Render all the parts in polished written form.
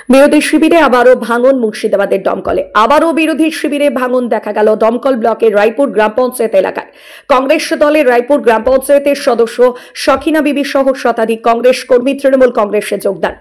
বিরোধী শিবিরে আবারও ভাঙন মুর্শিদাবাদের দমকলে। আবারও বিরোধী শিবিরে ভাঙন দেখা গেল দমকল ব্লকের রায়পুর গ্রাম পঞ্চায়েত এলাকায়। কংগ্রেস দলের রায়পুর গ্রাম পঞ্চায়েতের সদস্য সখিনা বিবি সহ শতাধিক কংগ্রেস কর্মী তৃণমূল কংগ্রেসে যোগদান।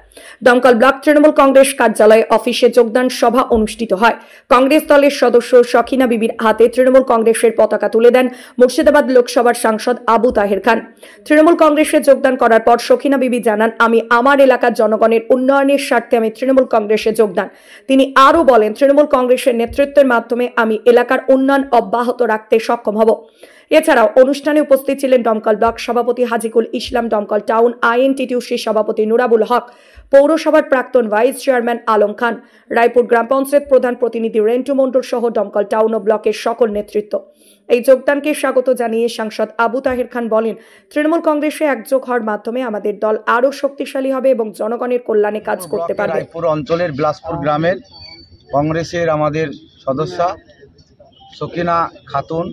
দমকল ব্লক তৃণমূল কংগ্রেস কার্যালয়ে অফিসে যোগদান সভা অনুষ্ঠিত হয়। কংগ্রেস দলের সদস্য সখিনা বিবির হাতে তৃণমূল কংগ্রেসের পতাকা তুলে দেন মুর্শিদাবাদ লোকসভার সাংসদ আবু তাহের খান। তৃণমূল কংগ্রেসে যোগদান করার পর সখিনা বিবি জানান, আমি আমার এলাকার জনগণের উন্নয়নের স্বার্থে আমি তৃণমূল কংগ্রেসে যোগদান। তিনি আরও বলেন, তৃণমূল কংগ্রেসের নেতৃত্বের মাধ্যমে আমি এলাকার উন্নয়ন অব্যাহত রাখতে সক্ষম হব। এছাড়াও অনুষ্ঠানে উপস্থিত ছিলেন দমকল ব্লক সভাপতি হাজিকুল ইসলাম, দমকল টাউন আইএনটিটিউসি সভাপতি নুরাবুল হক, পৌরসভার প্রাক্তন ভাইস চেয়ারম্যান আলম খান, রায়পুর গ্রাম পঞ্চায়েত প্রধান প্রতিনিধি রেন্টু মন্ডল সহ দমকল টাউন ও ব্লকের সকল নেতৃত্ব। এই যোগদানকে স্বাগত জানিয়ে সাংসদ আবু তাহের খান বলেন, তৃণমূল কংগ্রেসে একযোগ হওয়ার মাধ্যমে আমাদের দল আরও শক্তিশালী হবে এবং জনগণের কল্যাণে কাজ করতে পারবে। রায়পুর অঞ্চলের বিলাসপুর গ্রামের কংগ্রেসের আমাদের সদস্য সকিনা খাতুন,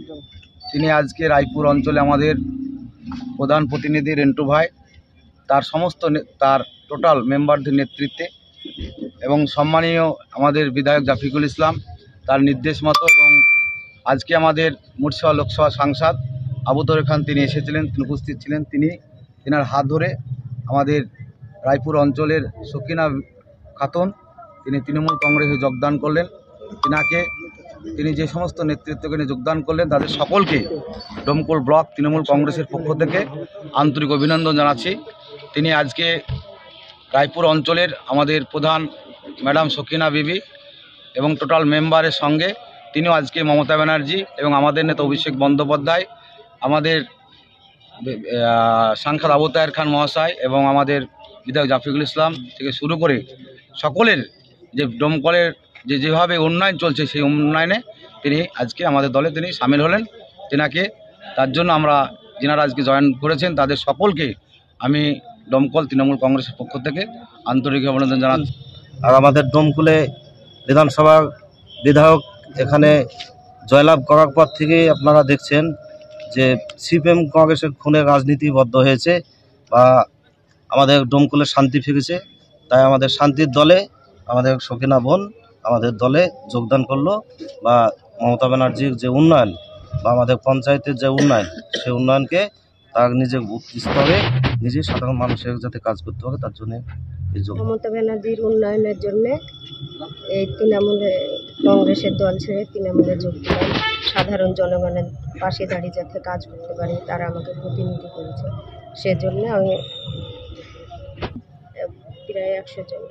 তিনি আজকে রায়পুর অঞ্চলে আমাদের প্রধান প্রতিনিধি রেন্টু ভাই, তার সমস্ত তার টোটাল মেম্বারদের নেতৃত্বে এবং সম্মানীয় আমাদের বিধায়ক জাফিকুল ইসলাম তার নির্দেশ মতো, এবং আজকে আমাদের মুর্শিদাবাদ লোকসভা সাংসদ আবু তাহের খান তিনি এসেছিলেন, তিনি উপস্থিত ছিলেন। তিনার হাত ধরে আমাদের রায়পুর অঞ্চলের সকিনা খাতুন তিনি তৃণমূল কংগ্রেসে যোগদান করলেন। তিনি যে সমস্ত নেতৃত্বকে নিয়ে যোগদান করলেন তাদের সকলকে দমকল ব্লক তৃণমূল কংগ্রেসের পক্ষ থেকে আন্তরিক অভিনন্দন জানাচ্ছি। তিনি আজকে রায়পুর অঞ্চলের আমাদের প্রধান ম্যাডাম সকিনা বিবি এবং টোটাল মেম্বারের সঙ্গে তিনিও আজকে মমতা ব্যানার্জি এবং আমাদের নেতা অভিষেক বন্দ্যোপাধ্যায়, আমাদের সাংসদ আবু তাহের খান মহাশয় এবং আমাদের বিধায়ক জাফিকুল ইসলাম থেকে শুরু করে সকলের যে দমকলের যেভাবে উন্নয়ন চলছে সেই উন্নয়নে তিনি আজকে আমাদের দলে তিনি সামিল হলেন। তার জন্য যিনারা আজকে জয়েন করেছেন তাদের সকলকে আমি দমকল তৃণমূল কংগ্রেসের পক্ষ থেকে আন্তরিক অভিনন্দন জানাচ্ছি। আর আমাদের দমকলে বিধানসভার বিধায়ক এখানে জয়লাভ করার পর থেকে আপনারা দেখছেন যে সিপিএম কংগ্রেসের খুনে রাজনীতি বদ্ধ হয়েছে বা আমাদের দমকলে শান্তি ফিরেছে। তাই আমাদের শান্তির দলে আমাদের সকিনা বোন আমাদের দলে যোগদান করলো, বা মমতা ব্যানার্জির যে উন্নয়ন বা আমাদের পঞ্চায়েতের যে উন্নয়ন, সেই উন্নয়নকে তার নিজের স্তরে নিজে সাধারণ মানুষের যাতে কাজ করতে হবে তার জন্য এই যোগ। মমতা ব্যানার্জির উন্নয়নের জন্য এই তৃণমূলে কংগ্রেসের দল ছেড়ে তৃণমূলে যোগ দিলাম। সাধারণ জনগণের পাশে দাঁড়িয়ে যাতে কাজ করতে পারি তারা আমাকে প্রতিনিধি করেছে, সেজন্য আমি প্রায় 100 জন।